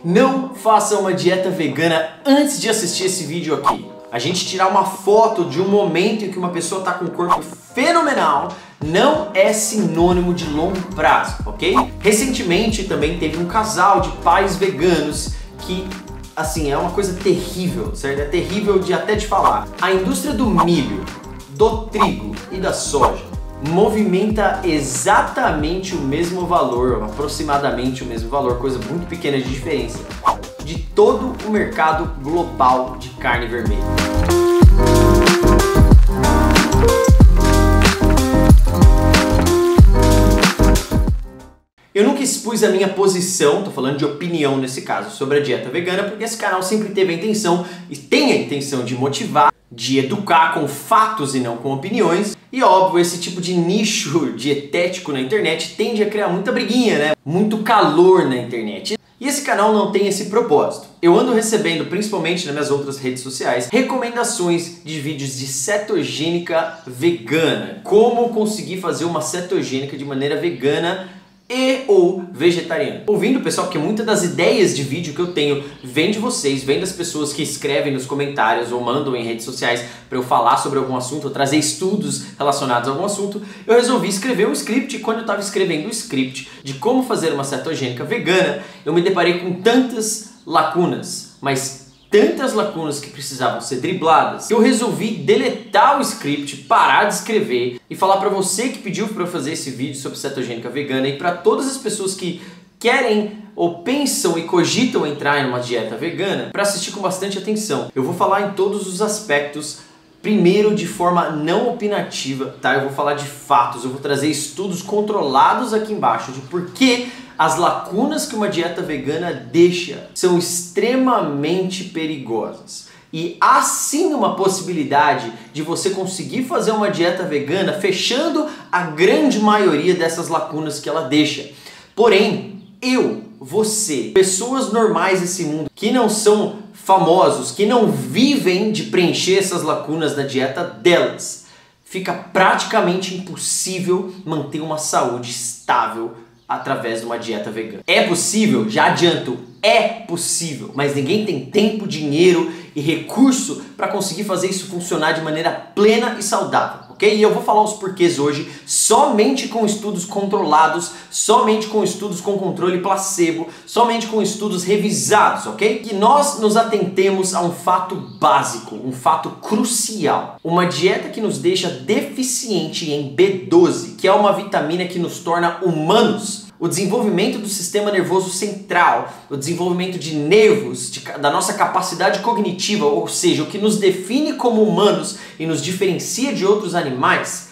Não faça uma dieta vegana antes de assistir esse vídeo aqui. A gente tirar uma foto de um momento em que uma pessoa está com um corpo fenomenal não é sinônimo de longo prazo, ok? Recentemente também teve um casal de pais veganos que, assim, é uma coisa terrível, certo? É terrível até de falar. A indústria do milho, do trigo e da soja movimenta exatamente o mesmo valor, aproximadamente o mesmo valor, coisa muito pequena de diferença, de todo o mercado global de carne vermelha. Eu nunca expus a minha posição, tô falando de opinião nesse caso, sobre a dieta vegana, porque esse canal sempre teve a intenção e tem a intenção de motivar, de educar com fatos e não com opiniões. E óbvio, esse tipo de nicho dietético na internet tende a criar muita briguinha, né? Muito calor na internet. E esse canal não tem esse propósito. Eu ando recebendo, principalmente nas minhas outras redes sociais, recomendações de vídeos de cetogênica vegana. Como conseguir fazer uma cetogênica de maneira vegana e ou vegetariano. Ouvindo, pessoal, porque muitas das ideias de vídeo que eu tenho vem de vocês, vem das pessoas que escrevem nos comentários ou mandam em redes sociais para eu falar sobre algum assunto, ou trazer estudos relacionados a algum assunto. Eu resolvi escrever um script e quando eu estava escrevendo o script de como fazer uma cetogênica vegana, eu me deparei com tantas lacunas, mas tantas lacunas que precisavam ser dribladas, eu resolvi deletar o script, parar de escrever e falar para você que pediu para eu fazer esse vídeo sobre cetogênica vegana e para todas as pessoas que querem ou pensam e cogitam entrar em uma dieta vegana, para assistir com bastante atenção. Eu vou falar em todos os aspectos, primeiro de forma não opinativa, tá? Eu vou falar de fatos, eu vou trazer estudos controlados aqui embaixo de por que as lacunas que uma dieta vegana deixa são extremamente perigosas. E há sim uma possibilidade de você conseguir fazer uma dieta vegana fechando a grande maioria dessas lacunas que ela deixa. Porém, você, pessoas normais desse mundo que não são famosos, que não vivem de preencher essas lacunas da dieta delas, fica praticamente impossível manter uma saúde estável através de uma dieta vegana. É possível? Já adianto, é possível, mas ninguém tem tempo, dinheiro e recurso para conseguir fazer isso funcionar de maneira plena e saudável, ok? E eu vou falar os porquês hoje somente com estudos controlados, somente com estudos com controle placebo, somente com estudos revisados, ok? Que nós nos atentemos a um fato básico, um fato crucial. Uma dieta que nos deixa deficiente em B12, que é uma vitamina que nos torna humanos. O desenvolvimento do sistema nervoso central, o desenvolvimento de nervos, da nossa capacidade cognitiva, ou seja, o que nos define como humanos e nos diferencia de outros animais,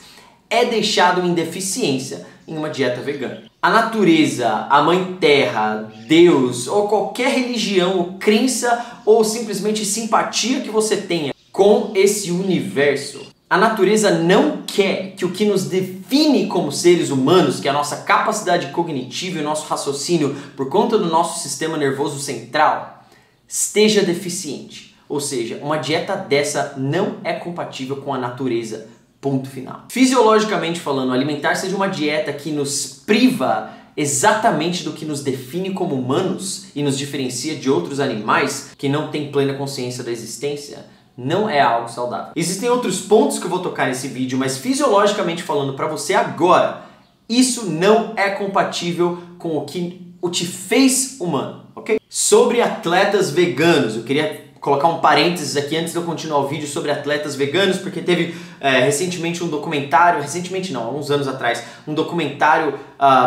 é deixado em deficiência em uma dieta vegana. A natureza, a mãe terra, Deus ou qualquer religião ou crença ou simplesmente simpatia que você tenha com esse universo, a natureza não quer que o que nos define como seres humanos, que é a nossa capacidade cognitiva e o nosso raciocínio por conta do nosso sistema nervoso central, esteja deficiente. Ou seja, uma dieta dessa não é compatível com a natureza. Ponto final. Fisiologicamente falando, alimentar-se de uma dieta que nos priva exatamente do que nos define como humanos e nos diferencia de outros animais que não têm plena consciência da existência, não é algo saudável. Existem outros pontos que eu vou tocar nesse vídeo, mas fisiologicamente falando para você agora, isso não é compatível com o que te fez humano, ok? Sobre atletas veganos, eu queria colocar um parênteses aqui antes de eu continuar o vídeo sobre atletas veganos, porque teve recentemente um documentário, recentemente não, há uns anos atrás, um documentário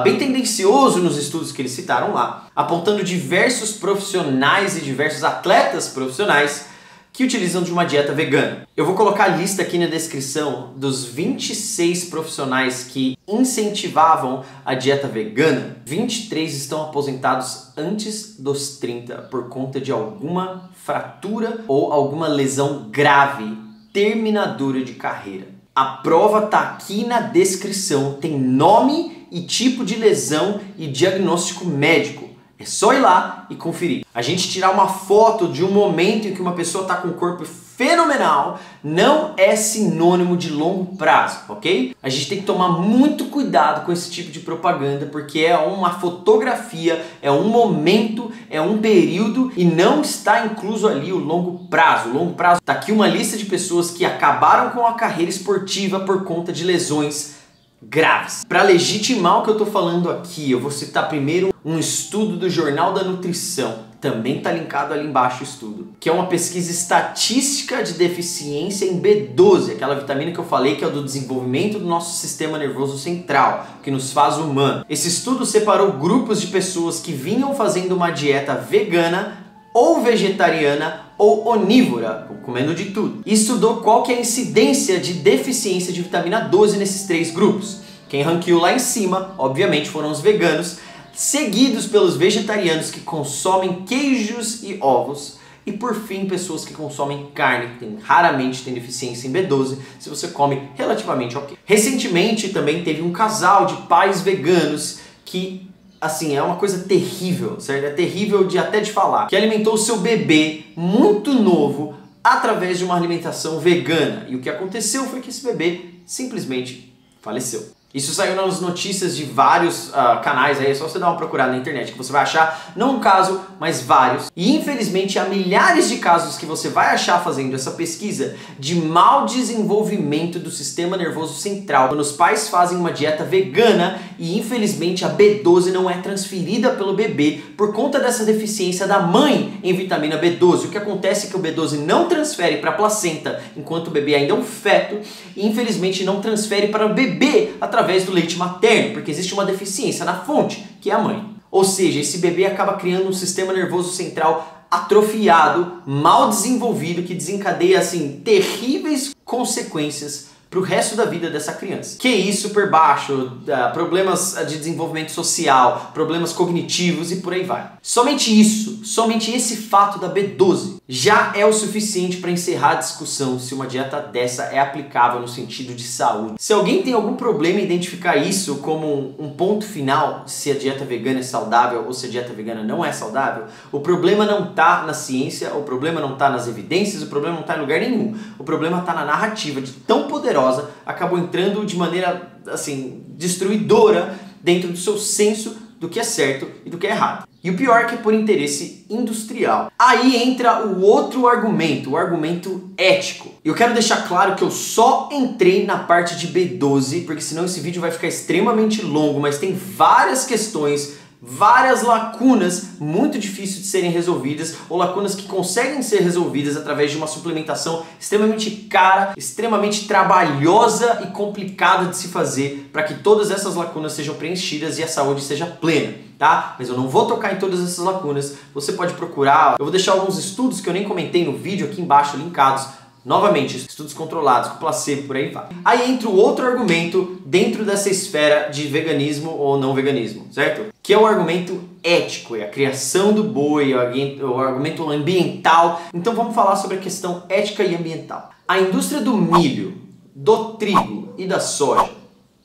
bem tendencioso nos estudos que eles citaram lá, apontando diversos profissionais e diversos atletas profissionais que utilizam de uma dieta vegana. Eu vou colocar a lista aqui na descrição dos 26 profissionais que incentivavam a dieta vegana. 23 estão aposentados antes dos 30 por conta de alguma fratura ou alguma lesão grave, terminadora de carreira. A prova tá aqui na descrição, tem nome e tipo de lesão e diagnóstico médico. É só ir lá e conferir. A gente tirar uma foto de um momento em que uma pessoa está com um corpo fenomenal não é sinônimo de longo prazo, ok? A gente tem que tomar muito cuidado com esse tipo de propaganda, porque é uma fotografia, é um momento, é um período e não está incluso ali o longo prazo. O longo prazo está aqui uma lista de pessoas que acabaram com a carreira esportiva por conta de lesões graves. Para legitimar o que eu estou falando aqui, eu vou citar primeiro um estudo do Jornal da Nutrição. Também está linkado ali embaixo o estudo, que é uma pesquisa estatística de deficiência em B12, aquela vitamina que eu falei que é o do desenvolvimento do nosso sistema nervoso central, que nos faz humano. Esse estudo separou grupos de pessoas que vinham fazendo uma dieta vegana ou vegetariana ou onívora, comendo de tudo. E estudou qual que é a incidência de deficiência de vitamina 12 nesses 3 grupos. Quem ranqueou lá em cima, obviamente, foram os veganos, seguidos pelos vegetarianos que consomem queijos e ovos, e por fim pessoas que consomem carne, que raramente tem deficiência em B12, se você come relativamente ok. Recentemente também teve um casal de pais veganos que, assim, é uma coisa terrível, certo? É terrível até de falar, que alimentou o seu bebê muito novo através de uma alimentação vegana, e o que aconteceu foi que esse bebê simplesmente faleceu. Isso saiu nas notícias de vários canais, aí é só você dar uma procurada na internet que você vai achar, não um caso, mas vários. E infelizmente há milhares de casos que você vai achar fazendo essa pesquisa de mau desenvolvimento do sistema nervoso central, quando os pais fazem uma dieta vegana e infelizmente a B12 não é transferida pelo bebê por conta dessa deficiência da mãe em vitamina B12. O que acontece é que o B12 não transfere para a placenta enquanto o bebê ainda é um feto e infelizmente não transfere para o bebê através do leite materno, porque existe uma deficiência na fonte, que é a mãe. Ou seja, esse bebê acaba criando um sistema nervoso central atrofiado, mal desenvolvido, que desencadeia assim terríveis consequências para o resto da vida dessa criança. QI super baixo, problemas de desenvolvimento social, problemas cognitivos e por aí vai. Somente isso, somente esse fato da B12 já é o suficiente para encerrar a discussão se uma dieta dessa é aplicável no sentido de saúde. Se alguém tem algum problema em identificar isso como um ponto final, se a dieta vegana é saudável ou se a dieta vegana não é saudável, o problema não está na ciência, o problema não está nas evidências, o problema não está em lugar nenhum. O problema está na narrativa de tão poderosa, acabou entrando de maneira assim destruidora dentro do seu senso do que é certo e do que é errado. E o pior é que é por interesse industrial. Aí entra o outro argumento, o argumento ético. Eu quero deixar claro que eu só entrei na parte de B12, porque senão esse vídeo vai ficar extremamente longo, mas tem várias questões, várias lacunas muito difíceis de serem resolvidas, ou lacunas que conseguem ser resolvidas através de uma suplementação extremamente cara, extremamente trabalhosa e complicada de se fazer para que todas essas lacunas sejam preenchidas e a saúde seja plena, tá? Mas eu não vou tocar em todas essas lacunas, você pode procurar, eu vou deixar alguns estudos que eu nem comentei no vídeo aqui embaixo linkados. Novamente, estudos controlados, com placebo, por aí vai. Aí entra o outro argumento dentro dessa esfera de veganismo ou não veganismo, certo? Que é o argumento ético, é a criação do boi, o argumento ambiental. Então vamos falar sobre a questão ética e ambiental. A indústria do milho, do trigo e da soja,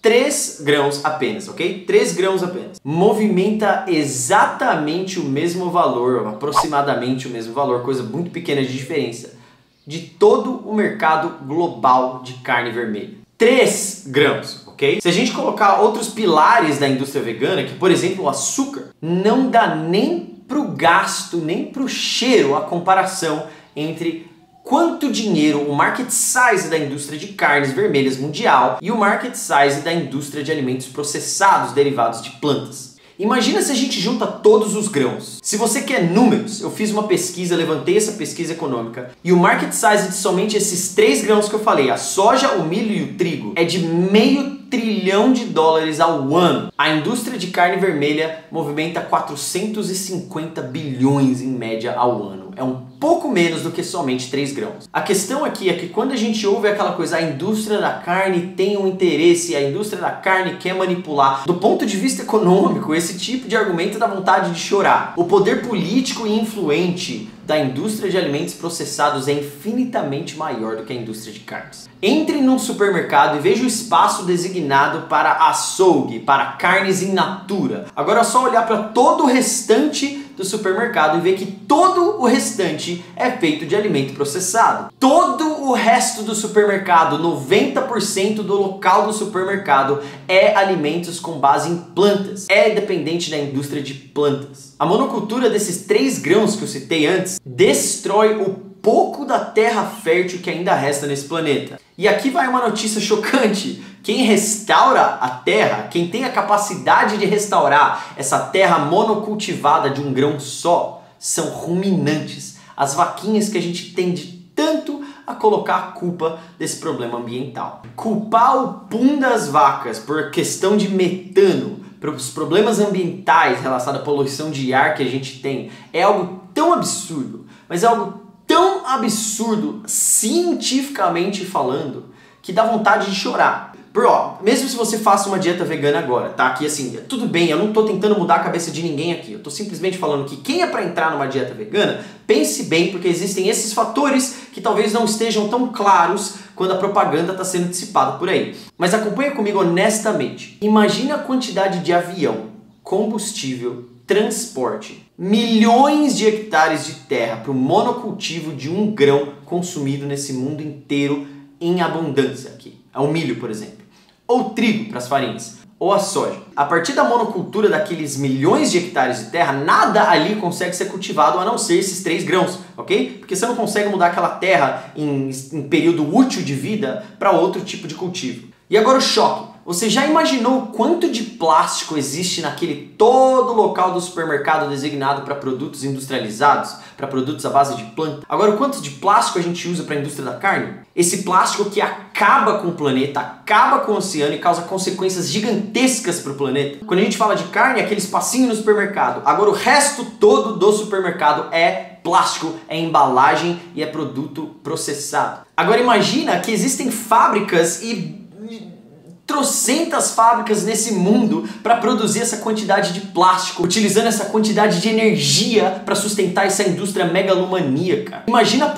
3 grãos apenas, ok? 3 grãos apenas. Movimenta exatamente o mesmo valor, aproximadamente o mesmo valor, coisa muito pequena de diferença, de todo o mercado global de carne vermelha. 3 grãos, ok? Se a gente colocar outros pilares da indústria vegana, que por exemplo o açúcar, não dá nem pro gasto, nem pro cheiro a comparação entre quanto dinheiro o market size da indústria de carnes vermelhas mundial e o market size da indústria de alimentos processados derivados de plantas. Imagina se a gente junta todos os grãos. Se você quer números, eu fiz uma pesquisa, levantei essa pesquisa econômica e o market size de somente esses 3 grãos que eu falei, a soja, o milho e o trigo, é de $500 trilhão ao ano. A indústria de carne vermelha movimenta 450 bilhões em média ao ano. é um pouco menos do que somente 3 grãos. A questão aqui é que quando a gente ouve aquela coisa, a indústria da carne tem um interesse, a indústria da carne quer manipular, do ponto de vista econômico, esse tipo de argumento dá vontade de chorar. O poder político e influente da indústria de alimentos processados é infinitamente maior do que a indústria de carnes. Entre num supermercado e veja o espaço designado para açougue, para carnes in natura. Agora é só olhar para todo o restante do supermercado e ver que todo o restante é feito de alimento processado. Todo o resto do supermercado, 90% do local do supermercado é alimentos com base em plantas. É dependente da indústria de plantas. A monocultura desses 3 grãos que eu citei antes destrói o pouco da terra fértil que ainda resta nesse planeta. E aqui vai uma notícia chocante. Quem restaura a terra, quem tem a capacidade de restaurar essa terra monocultivada de um grão só, são ruminantes. As vaquinhas que a gente tende tanto a colocar a culpa desse problema ambiental. Culpar o pum das vacas por questão de metano, os problemas ambientais relacionados à poluição de ar que a gente tem, é algo tão absurdo, mas é algo tão absurdo, cientificamente falando, que dá vontade de chorar. Mesmo se você faça uma dieta vegana agora, tá? Aqui assim, tudo bem, eu não tô tentando mudar a cabeça de ninguém aqui. Eu tô simplesmente falando que quem é pra entrar numa dieta vegana, pense bem, porque existem esses fatores que talvez não estejam tão claros quando a propaganda está sendo dissipada por aí. Mas acompanha comigo honestamente. Imagina a quantidade de avião, combustível, transporte, milhões de hectares de terra para o monocultivo de um grão consumido nesse mundo inteiro em abundância aqui. É o milho, por exemplo. Ou trigo para as farinhas. Ou a soja. A partir da monocultura daqueles milhões de hectares de terra, nada ali consegue ser cultivado a não ser esses 3 grãos, ok? Porque você não consegue mudar aquela terra em período útil de vida para outro tipo de cultivo. E agora o choque. Você já imaginou o quanto de plástico existe naquele todo local do supermercado designado para produtos industrializados, para produtos à base de planta? Agora, o quanto de plástico a gente usa para a indústria da carne? Esse plástico que acaba com o planeta, acaba com o oceano e causa consequências gigantescas para o planeta. Quando a gente fala de carne, é aquele espacinho no supermercado. Agora, o resto todo do supermercado é plástico, é embalagem e é produto processado. Agora, imagina que existem fábricas e trocentas fábricas nesse mundo para produzir essa quantidade de plástico, utilizando essa quantidade de energia para sustentar essa indústria megalomaníaca. Imagina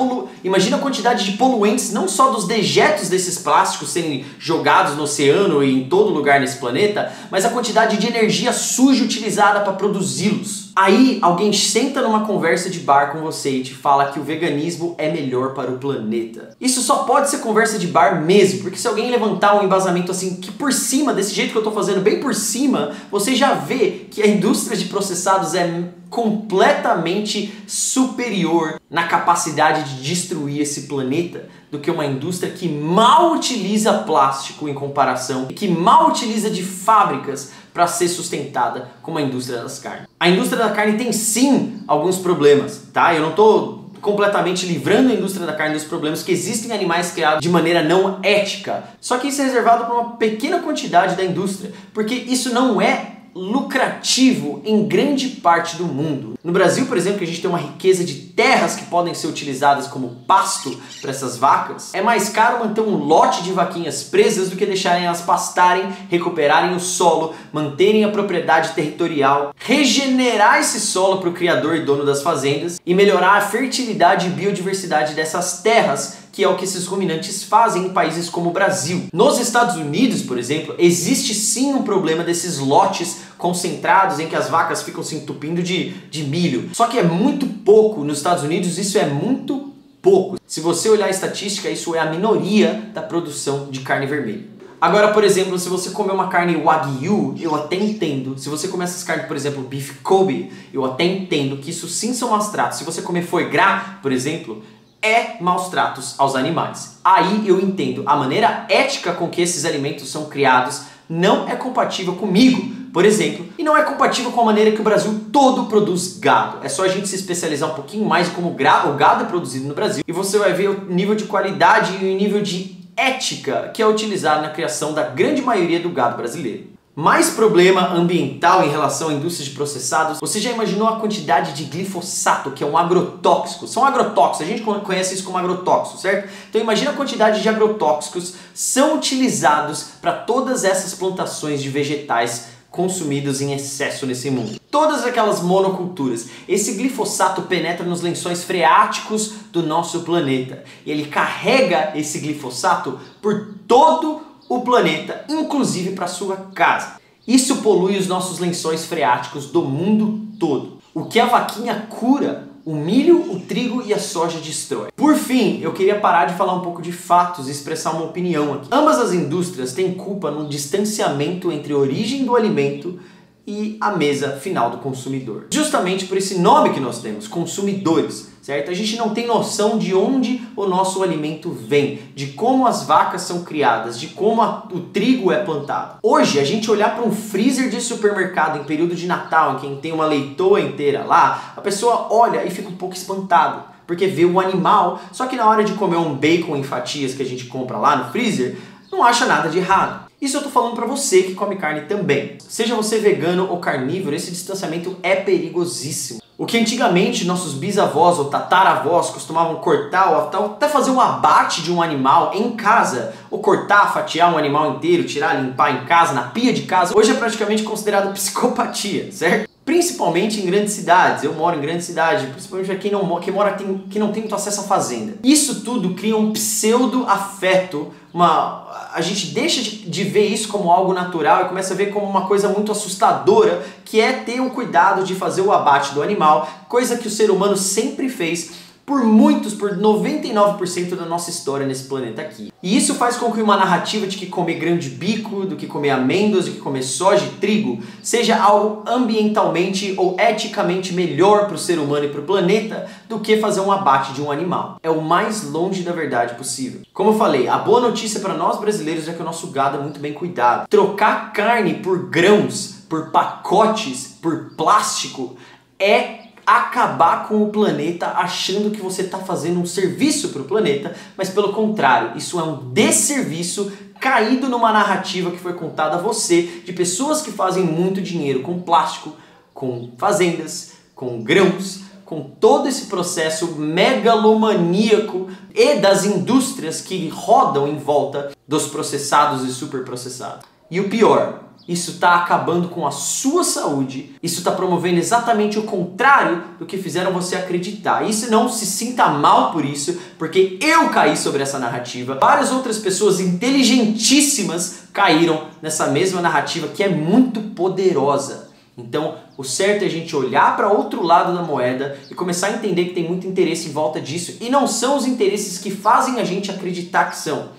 a quantidade de poluentes, não só dos dejetos desses plásticos serem jogados no oceano e em todo lugar nesse planeta, mas a quantidade de energia suja utilizada para produzi-los. Aí alguém senta numa conversa de bar com você e te fala que o veganismo é melhor para o planeta. Isso só pode ser conversa de bar mesmo, porque se alguém levantar um embasamento assim, que por cima, desse jeito que eu tô fazendo, bem por cima, você já vê que a indústria de processados é completamente superior na capacidade de destruir esse planeta do que uma indústria que mal utiliza plástico em comparação e que mal utiliza de fábricas para ser sustentada como a indústria das carnes. A indústria da carne tem sim alguns problemas, tá? Eu não tô completamente livrando a indústria da carne dos problemas, que existem animais criados de maneira não ética. Só que isso é reservado para uma pequena quantidade da indústria, porque isso não é lucrativo em grande parte do mundo. No Brasil, por exemplo, que a gente tem uma riqueza de terras que podem ser utilizadas como pasto para essas vacas, é mais caro manter um lote de vaquinhas presas do que deixarem elas pastarem, recuperarem o solo, manterem a propriedade territorial, regenerar esse solo para o criador e dono das fazendas e melhorar a fertilidade e biodiversidade dessas terras, que é o que esses ruminantes fazem em países como o Brasil. Nos Estados Unidos, por exemplo, existe sim um problema desses lotes concentrados em que as vacas ficam se entupindo de milho. Só que é muito pouco. Nos Estados Unidos isso é muito pouco. Se você olhar a estatística, isso é a minoria da produção de carne vermelha. Agora, por exemplo, se você comer uma carne Wagyu, eu até entendo. Se você comer essas carnes, por exemplo, Beef Kobe, eu até entendo que isso sim são maus tratos. Se você comer foie gras, por exemplo, é maus tratos aos animais. Aí eu entendo. A maneira ética com que esses alimentos são criados não é compatível comigo, por exemplo, e não é compatível com a maneira que o Brasil todo produz gado. É só a gente se especializar um pouquinho mais em como o gado é produzido no Brasil e você vai ver o nível de qualidade e o nível de ética que é utilizado na criação da grande maioria do gado brasileiro. Mais problema ambiental em relação à indústria de processados. Você já imaginou a quantidade de glifosato, que é um agrotóxico? São agrotóxicos, a gente conhece isso como agrotóxico, certo? Então imagina a quantidade de agrotóxicos são utilizados para todas essas plantações de vegetais consumidos em excesso nesse mundo. Todas aquelas monoculturas. Esse glifosato penetra nos lençóis freáticos do nosso planeta. E ele carrega esse glifosato por todo o planeta, inclusive para sua casa. Isso polui os nossos lençóis freáticos do mundo todo. O que a vaquinha cura, o milho, o trigo e a soja destrói. Por fim, eu queria parar de falar um pouco de fatos e expressar uma opinião aqui. Ambas as indústrias têm culpa no distanciamento entre a origem do alimento e a mesa final do consumidor. Justamente por esse nome que nós temos, consumidores, certo? A gente não tem noção de onde o nosso alimento vem, de como as vacas são criadas, de como o trigo é plantado. Hoje, a gente olhar para um freezer de supermercado em período de Natal, em que tem uma leitoa inteira lá, a pessoa olha e fica um pouco espantada, porque vê o animal, só que na hora de comer um bacon em fatias que a gente compra lá no freezer, não acha nada de errado. Isso eu tô falando pra você que come carne também. Seja você vegano ou carnívoro, esse distanciamento é perigosíssimo. O que antigamente nossos bisavós ou tataravós costumavam cortar ou até fazer um abate de um animal em casa, ou cortar, fatiar um animal inteiro, tirar, limpar em casa, na pia de casa, hoje é praticamente considerado psicopatia, certo? Principalmente em grandes cidades. Eu moro em grandes cidades, principalmente para quem não tem muito acesso à fazenda. Isso tudo cria um pseudo-afeto, a gente deixa de ver isso como algo natural e começa a ver como uma coisa muito assustadora, que é ter o cuidado de fazer o abate do animal, coisa que o ser humano sempre fez por 99% da nossa história nesse planeta aqui. E isso faz com que uma narrativa de que comer grão de bico, do que comer amêndoas, do que comer soja e trigo, seja algo ambientalmente ou eticamente melhor para o ser humano e para o planeta do que fazer um abate de um animal. É o mais longe da verdade possível. Como eu falei, a boa notícia para nós brasileiros é que o nosso gado é muito bem cuidado. Trocar carne por grãos, por pacotes, por plástico, é acabar com o planeta achando que você está fazendo um serviço para o planeta, mas pelo contrário, isso é um desserviço caído numa narrativa que foi contada a você de pessoas que fazem muito dinheiro com plástico, com fazendas, com grãos, com todo esse processo megalomaníaco e das indústrias que rodam em volta dos processados e superprocessados. E o pior, isso está acabando com a sua saúde, isso está promovendo exatamente o contrário do que fizeram você acreditar. E se não se sinta mal por isso, porque eu caí sobre essa narrativa, várias outras pessoas inteligentíssimas caíram nessa mesma narrativa que é muito poderosa. Então, o certo é a gente olhar para outro lado da moeda e começar a entender que tem muito interesse em volta disso e não são os interesses que fazem a gente acreditar que são.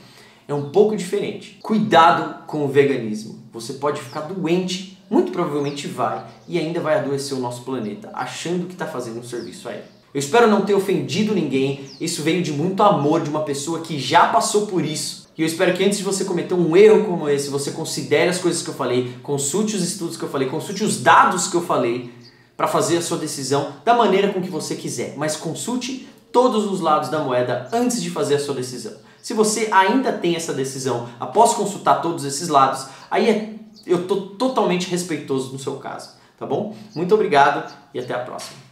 É um pouco diferente. Cuidado com o veganismo. Você pode ficar doente, muito provavelmente vai, e ainda vai adoecer o nosso planeta, achando que está fazendo um serviço a ele. Eu espero não ter ofendido ninguém, isso veio de muito amor de uma pessoa que já passou por isso. E eu espero que antes de você cometer um erro como esse, você considere as coisas que eu falei, consulte os estudos que eu falei, consulte os dados que eu falei, para fazer a sua decisão da maneira com que você quiser. Mas consulte todos os lados da moeda antes de fazer a sua decisão. Se você ainda tem essa decisão após consultar todos esses lados, aí eu estou totalmente respeitoso no seu caso, tá bom? Muito obrigado e até a próxima.